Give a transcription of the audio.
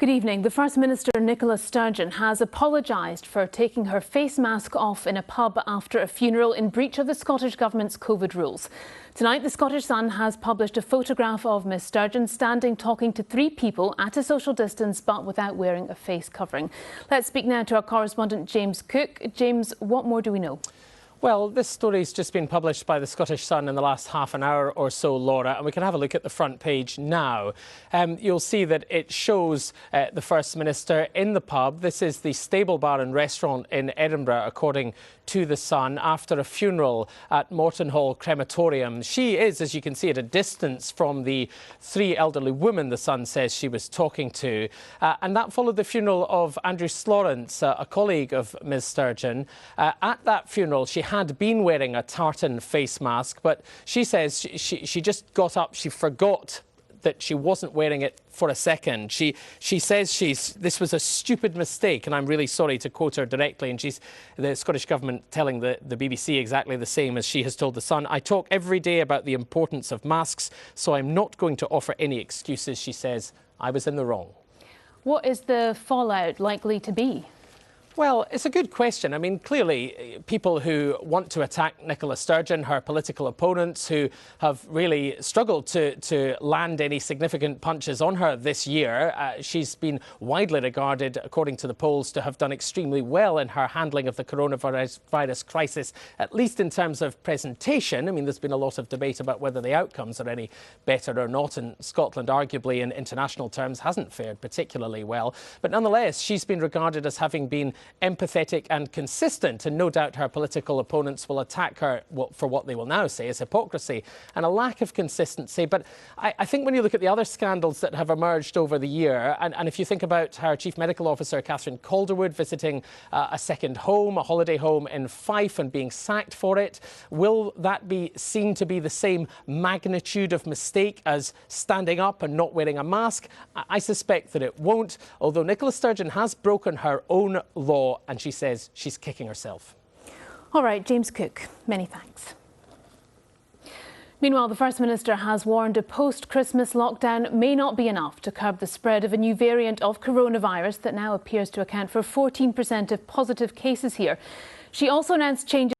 Good evening. The First Minister, Nicola Sturgeon, has apologised for taking her face mask off in a pub after a funeral in breach of the Scottish Government's COVID rules. Tonight, the Scottish Sun has published a photograph of Miss Sturgeon standing talking to three people at a social distance but without wearing a face covering. Let's speak now to our correspondent James Cook. James, what more do we know? Well, this story's just been published by the Scottish Sun in the last half an hour or so, Laura, and we can have a look at the front page now. You'll see that it shows the First Minister in the pub. This is the Stable Bar and Restaurant in Edinburgh, according to the Sun, after a funeral at Morton Hall Crematorium. She is, as you can see, at a distance from the three elderly women the Sun says she was talking to. And that followed the funeral of Andrew Slorence, a colleague of Ms Sturgeon. At that funeral, she had been wearing a tartan face mask, but she says she just got up, she forgot that she wasn't wearing it for a second. She says this was a stupid mistake, and I'm really sorry, to quote her directly. And the Scottish Government telling the BBC exactly the same as she has told The Sun. "I talk every day about the importance of masks, so I'm not going to offer any excuses," she says. "I was in the wrong." What is the fallout likely to be? Well, it's a good question. I mean, clearly, people who want to attack Nicola Sturgeon, her political opponents, who have really struggled to land any significant punches on her this year. She's been widely regarded, according to the polls, to have done extremely well in her handling of the coronavirus crisis, at least in terms of presentation. I mean, there's been a lot of debate about whether the outcomes are any better or not, and Scotland, arguably, in international terms, hasn't fared particularly well. But nonetheless, she's been regarded as having been empathetic and consistent, and no doubt her political opponents will attack her for what they will now say is hypocrisy and a lack of consistency. But I think when you look at the other scandals that have emerged over the year, and if you think about her Chief Medical Officer, Catherine Calderwood, visiting a second home, a holiday home in Fife, and being sacked for it, will that be seen to be the same magnitude of mistake as standing up and not wearing a mask? I suspect that it won't, although Nicola Sturgeon has broken her own law, and she says she's kicking herself. All right, James Cook, many thanks. Meanwhile, the First Minister has warned a post-Christmas lockdown may not be enough to curb the spread of a new variant of coronavirus that now appears to account for 14% of positive cases here. She also announced changes